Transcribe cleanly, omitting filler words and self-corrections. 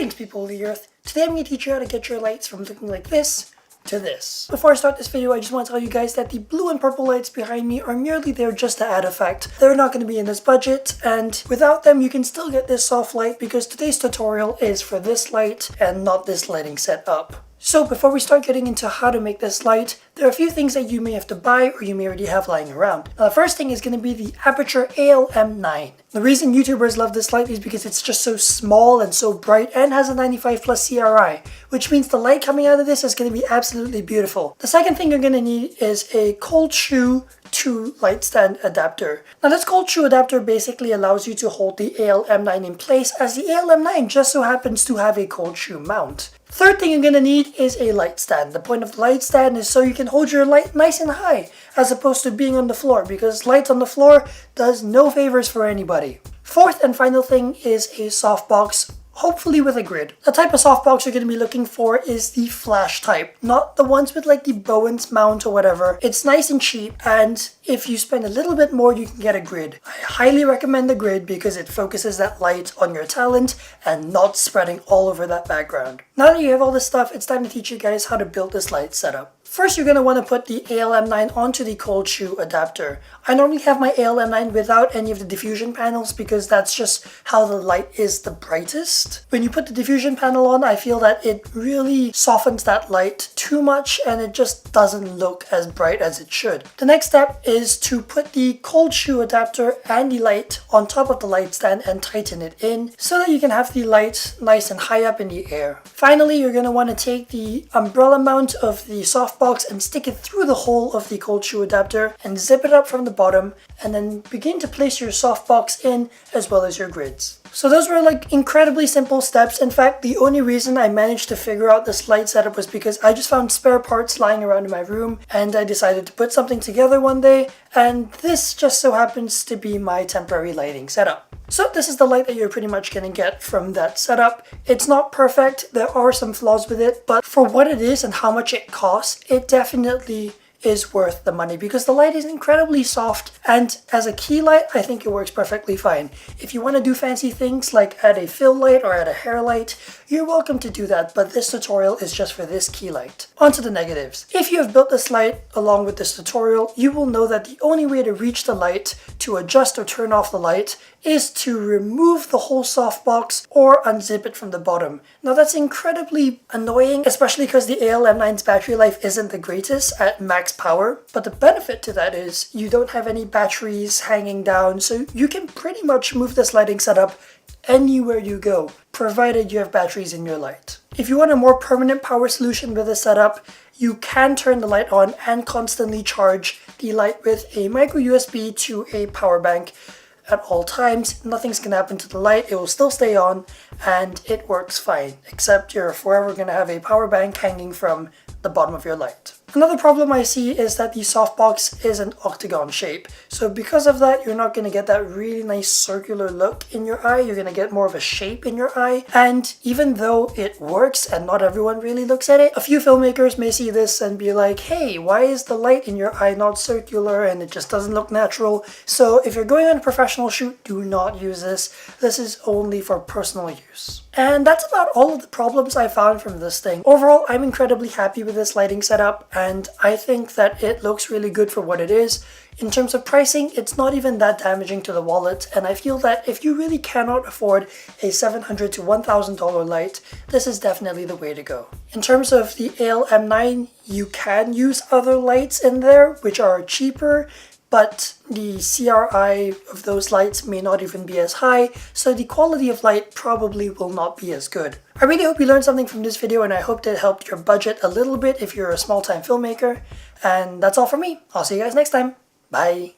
Greetings, people of the earth. Today I'm going to teach you how to get your lights from looking like this to this. Before I start this video, I just want to tell you guys that the blue and purple lights behind me are merely there just to add effect. They're not going to be in this budget, and without them you can still get this soft light because today's tutorial is for this light and not this lighting setup. So before we start getting into how to make this light, there are a few things that you may have to buy or you may already have lying around. Now the first thing is going to be the Aputure AL-M9. The reason YouTubers love this light is because it's just so small and so bright and has a 95 plus CRI, which means the light coming out of this is going to be absolutely beautiful. The second thing you're going to need is a cold shoe to light stand adapter. Now this cold shoe adapter basically allows you to hold the AL-M9 in place, as the AL-M9 just so happens to have a cold shoe mount. Third thing you're going to need is a light stand. The point of the light stand is so you can hold your light nice and high as opposed to being on the floor, because light on the floor does no favors for anybody. Fourth and final thing is a softbox, hopefully with a grid. The type of softbox you're going to be looking for is the flash type, not the ones with like the Bowens mount or whatever. It's nice and cheap, and if you spend a little bit more you can get a grid. I highly recommend the grid because it focuses that light on your talent and not spreading all over that background. Now that you have all this stuff, it's time to teach you guys how to build this light setup. First, you're going to want to put the AL-M9 onto the cold shoe adapter. I normally have my AL-M9 without any of the diffusion panels because that's just how the light is the brightest. When you put the diffusion panel on, I feel that it really softens that light too much and it just doesn't look as bright as it should. The next step is to put the cold shoe adapter and the light on top of the light stand and tighten it in so that you can have the light nice and high up in the air. Finally, you're going to want to take the umbrella mount of the softbox and stick it through the hole of the cold shoe adapter and zip it up from the bottom, and then begin to place your softbox in as well as your grids. So those were like incredibly simple steps. In fact, the only reason I managed to figure out this light setup was because I just found spare parts lying around in my room and I decided to put something together one day, and this just so happens to be my temporary lighting setup. So this is the light that you're pretty much going to get from that setup. It's not perfect, there are some flaws with it, but for what it is and how much it costs, it definitely is worth the money because the light is incredibly soft, and as a key light I think it works perfectly fine. If you want to do fancy things like add a fill light or add a hair light, you're welcome to do that, but this tutorial is just for this key light. On to the negatives. If you have built this light along with this tutorial, you will know that the only way to reach the light, to adjust or turn off the light, is to remove the whole softbox or unzip it from the bottom. Now that's incredibly annoying, especially because the AL-M9's battery life isn't the greatest at max power, but the benefit to that is you don't have any batteries hanging down, so you can pretty much move this lighting setup anywhere you go, provided you have batteries in your light. If you want a more permanent power solution with this setup, you can turn the light on and constantly charge the light with a micro USB to a power bank at all times. Nothing's gonna happen to the light, it will still stay on and it works fine, except you're forever gonna have a power bank hanging from the bottom of your light. Another problem I see is that the softbox is an octagon shape. So because of that, you're not going to get that really nice circular look in your eye. You're going to get more of a shape in your eye. And even though it works and not everyone really looks at it, a few filmmakers may see this and be like, hey, why is the light in your eye not circular and it just doesn't look natural? So if you're going on a professional shoot, do not use this. This is only for personal use. And that's about all of the problems I found from this thing. Overall, I'm incredibly happy with this lighting setup, and I think that it looks really good for what it is. In terms of pricing, it's not even that damaging to the wallet, and I feel that if you really cannot afford a $700 to $1,000 light, this is definitely the way to go. In terms of the AL-M9, you can use other lights in there, which are cheaper, but the CRI of those lights may not even be as high, so the quality of light probably will not be as good. I really hope you learned something from this video, and I hope that it helped your budget a little bit if you're a small-time filmmaker. And that's all from me. I'll see you guys next time. Bye!